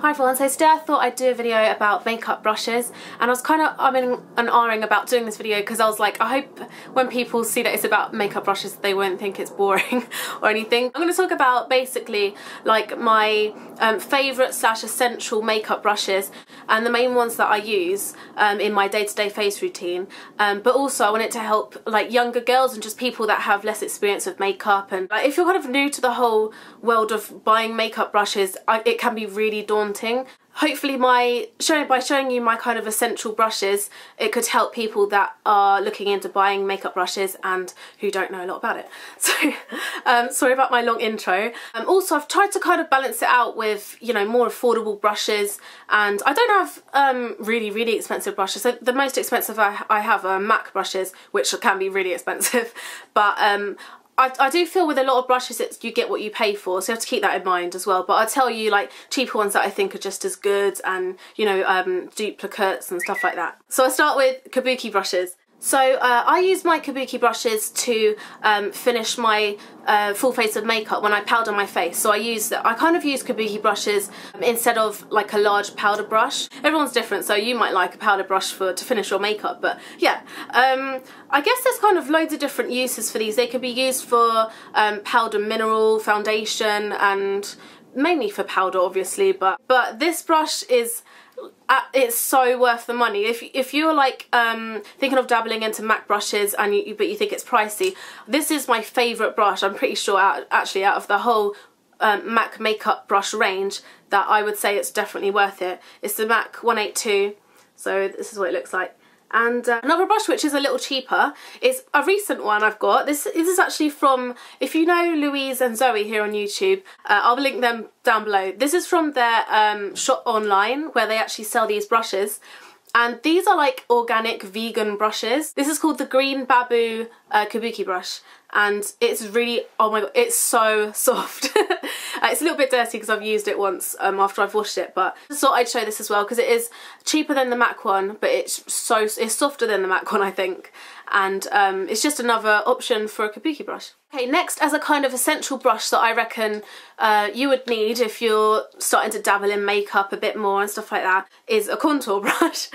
Hi everyone, so today I thought I'd do a video about makeup brushes, and I was kind of umming and ahhing about doing this video because I was like, I hope when people see that it's about makeup brushes they won't think it's boring or anything. I'm going to talk about basically like my favourite / essential makeup brushes and the main ones that I use in my day-to-day face routine, but also I want it to help like younger girls and just people that have less experience with makeup, and like if you're kind of new to the whole world of buying makeup brushes, it can be really daunting. Hopefully by showing you my kind of essential brushes, it could help people that are looking into buying makeup brushes and who don't know a lot about it. So sorry about my long intro. Also I've tried to kind of balance it out with, you know, more affordable brushes, and I don't have really expensive brushes. So the most expensive I have are MAC brushes, which can be really expensive, but I do feel with a lot of brushes you get what you pay for, so you have to keep that in mind as well. But I'll tell you like cheaper ones that I think are just as good, and you know, duplicates and stuff like that. So I start with Kabuki brushes. So I use my Kabuki brushes to finish my full face of makeup when I powder my face. So I kind of use Kabuki brushes instead of like a large powder brush. Everyone's different, so you might like a powder brush to finish your makeup, but yeah. I guess there's kind of loads of different uses for these. They could be used for powder mineral, foundation, and mainly for powder obviously, but this brush is it's so worth the money. If you're like thinking of dabbling into MAC brushes and but you think it's pricey, this is my favourite brush. I'm pretty sure actually out of the whole MAC makeup brush range that I would say it's definitely worth it. It's the MAC 182, so this is what it looks like. And another brush which is a little cheaper is a recent one I've got. This is actually from, if you know Louise and Zoe here on YouTube, I'll link them down below. This is from their shop online where they actually sell these brushes. And these are like organic vegan brushes. This is called the Green Babu Kabuki brush, and it's really, oh my god, it's so soft. It's a little bit dirty because I've used it once after I've washed it, but I thought I'd show this as well because it is cheaper than the MAC one, but it's softer than the MAC one I think, and it's just another option for a Kabuki brush. Okay, next as a kind of essential brush that I reckon you would need if you're starting to dabble in makeup a bit more and stuff like that is a contour brush.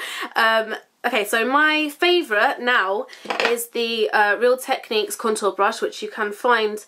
Okay, so my favourite now is the Real Techniques contour brush, which you can find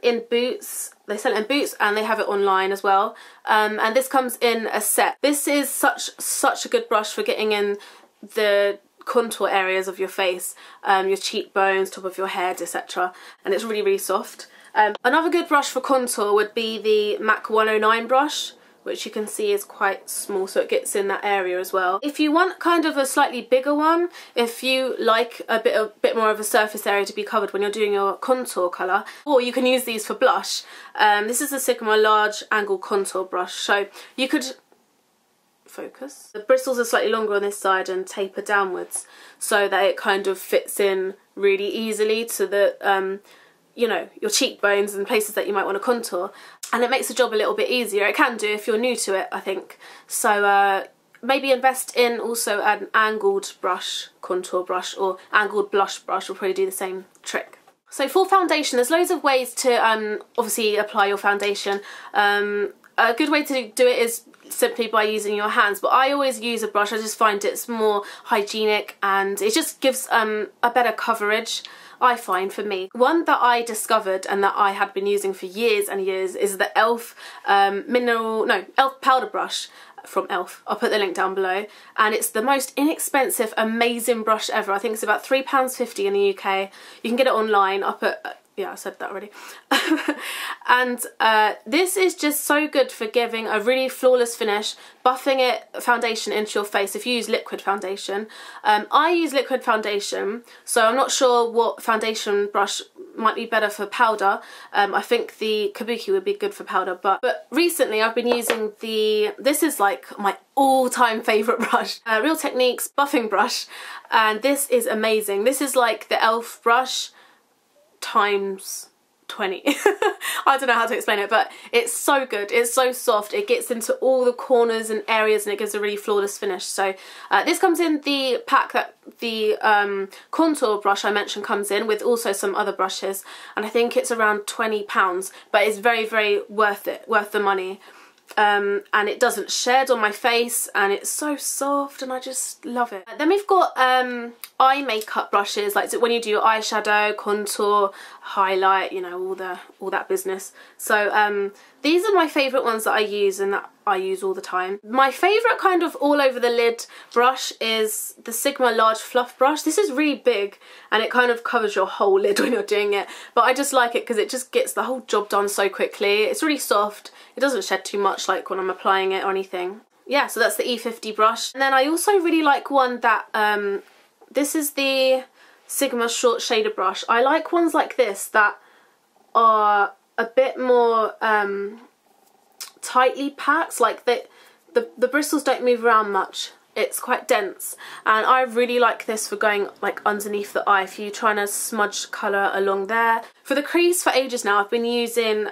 in Boots. They sell it in Boots and they have it online as well. And this comes in a set. This is such a good brush for getting in the contour areas of your face, your cheekbones, top of your head, etc. And it's really soft. Another good brush for contour would be the MAC 109 brush, which you can see is quite small, so it gets in that area as well. If you want kind of a slightly bigger one, if you like a bit more of a surface area to be covered when you're doing your contour colour, or you can use these for blush. This is the Sigma large angle contour brush, so you could focus. The bristles are slightly longer on this side and taper downwards so that it kind of fits in really easily to the you know, your cheekbones and places that you might want to contour, and it makes the job a little bit easier. It can do if you're new to it, I think. So maybe invest in also an angled brush, contour brush, or angled blush brush will probably do the same trick. So for foundation, there's loads of ways to obviously apply your foundation. A good way to do it is simply by using your hands, but I always use a brush. I just find it's more hygienic and it just gives a better coverage, I find, for me. One that I discovered and that I had been using for years and years is the ELF ELF powder brush from ELF. I'll put the link down below, and it's the most inexpensive, amazing brush ever. I think it's about £3.50 in the UK. You can get it online. I'll put yeah, I said that already. And this is just so good for giving a really flawless finish, buffing foundation into your face if you use liquid foundation. I use liquid foundation, so I'm not sure what foundation brush might be better for powder. I think the Kabuki would be good for powder, but recently I've been using this is like my all-time favourite brush, Real Techniques buffing brush, and this is amazing. This is like the ELF brush times 20. I don't know how to explain it, but it's so good. It's so soft. It gets into all the corners and areas and it gives a really flawless finish. So this comes in the pack that the contour brush I mentioned comes in, with also some other brushes, and I think it's around £20, but it's very worth it, worth the money. and it doesn't shed on my face, and it's so soft and I just love it. Then we've got eye makeup brushes, like so when you do your eyeshadow, contour, highlight, you know, all that business. So these are my favourite ones that I use and that I use all the time. My favourite kind of all over the lid brush is the Sigma large fluff brush. This is really big and it kind of covers your whole lid when you're doing it, but I just like it because it just gets the whole job done so quickly. It's really soft, it doesn't shed too much like when I'm applying it or anything. Yeah, so that's the E50 brush. And then I also really like one that, this is the Sigma short shader brush. I like ones like this that are a bit more tightly packed, like the bristles don't move around much. It's quite dense, and I really like this for going like underneath the eye if you're trying to smudge colour along there. For the crease, for ages now I've been using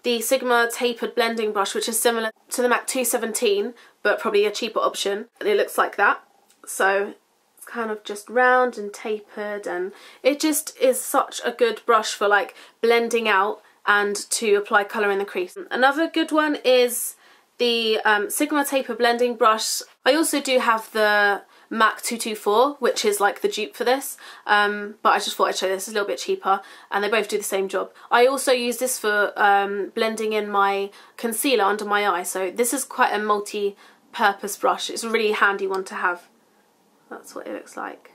the Sigma tapered blending brush, which is similar to the MAC 217 but probably a cheaper option, and it looks like that. So it's kind of just round and tapered, and it just is such a good brush for like blending out and to apply colour in the crease. Another good one is the Sigma taper blending brush. I also do have the MAC 224, which is like the dupe for this, but I just thought I'd show you this. It's a little bit cheaper and they both do the same job. I also use this for blending in my concealer under my eye, so this is quite a multi-purpose brush. It's a really handy one to have. That's what it looks like.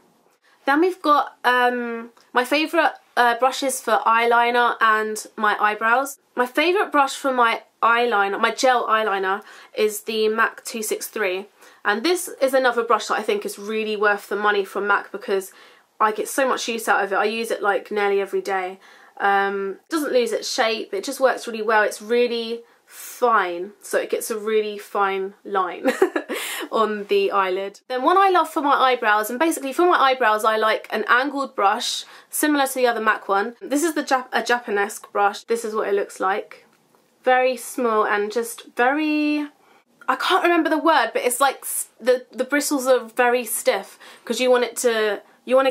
Then we've got my favourite brushes for eyeliner and my eyebrows. My favourite brush for my eyeliner, my gel eyeliner, is the MAC 263. And this is another brush that I think is really worth the money from MAC because I get so much use out of it. I use it like nearly every day. It doesn't lose its shape, it just works really well. It's really fine, so it gets a really fine line on the eyelid. Then one I love for my eyebrows, and basically for my eyebrows I like an angled brush similar to the other MAC one. This is a Japanesque brush. This is what it looks like. Very small and just very, I can't remember the word, but it's like the bristles are very stiff because you want to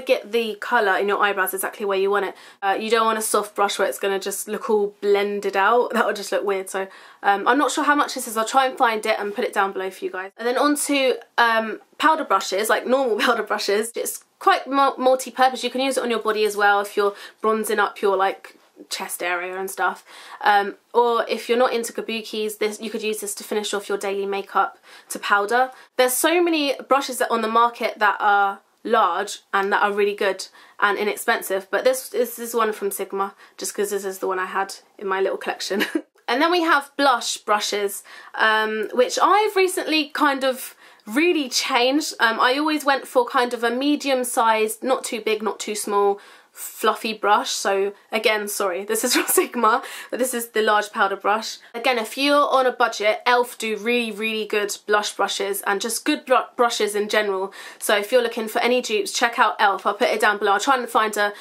get the colour in your eyebrows exactly where you want it. You don't want a soft brush where it's going to just look all blended out. That would just look weird. So I'm not sure how much this is. I'll try and find it and put it down below for you guys. And then on to powder brushes, like normal powder brushes. It's quite multi-purpose. You can use it on your body as well if you're bronzing up your like chest area and stuff, or if you're not into kabukis, you could use this to finish off your daily makeup to powder. There's so many brushes on the market that are large and that are really good and inexpensive, but this is one from Sigma just because this is the one I had in my little collection. And then we have blush brushes, which I've recently kind of really changed. I always went for kind of a medium sized, not too big, not too small, fluffy brush. So again, sorry, this is from Sigma, but this is the large powder brush. Again, if you're on a budget, ELF do really good blush brushes and just good brushes in general. So if you're looking for any dupes, check out ELF. I'll put it down below. I'll try and find a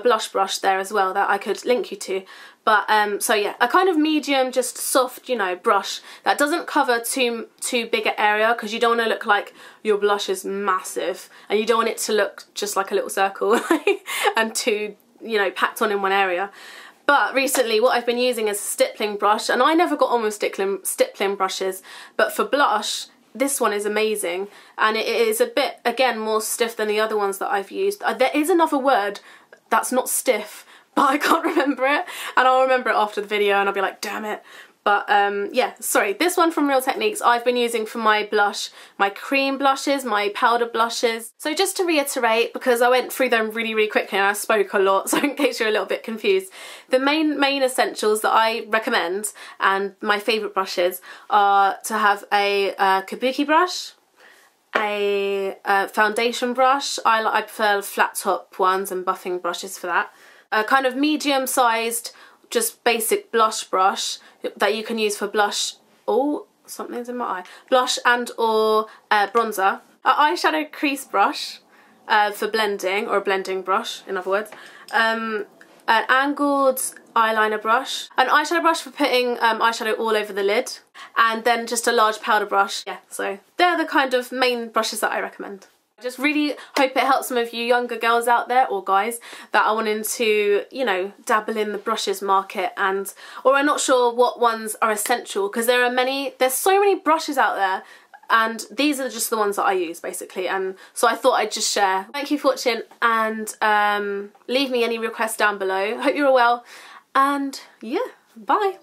blush brush there as well that I could link you to. But so yeah, a kind of medium, just soft, you know, brush that doesn't cover too big an area because you don't want to look like your blush is massive and you don't want it to look just like a little circle and too, you know, packed on in one area. But recently what I've been using is a stippling brush, and I never got on with stippling brushes, but for blush this one is amazing, and it is a bit, again, more stiff than the other ones that I've used. There is another word that's not stiff, but I can't remember it, and I'll remember it after the video and I'll be like, damn it. But yeah, sorry, this one from Real Techniques I've been using for my blush, my cream blushes, my powder blushes. So just to reiterate, because I went through them really quickly and I spoke a lot, so in case you're a little bit confused, the main essentials that I recommend and my favourite brushes are to have a Kabuki brush, a foundation brush. I prefer flat top ones and buffing brushes for that. A kind of medium sized, just basic blush brush that you can use for blush. Oh, something's in my eye. Blush and or bronzer. An eyeshadow crease brush for blending, or a blending brush in other words. An angled eyeliner brush. An eyeshadow brush for putting eyeshadow all over the lid. And then just a large powder brush. Yeah, so they're the kind of main brushes that I recommend. Just really hope it helps some of you younger girls out there, or guys, that are wanting to, you know, dabble in the brushes market and, or are not sure what ones are essential, because there's so many brushes out there, and these are just the ones that I use basically, and so I thought I'd just share. Thank you for watching, and leave me any requests down below. Hope you're all well, and yeah, bye.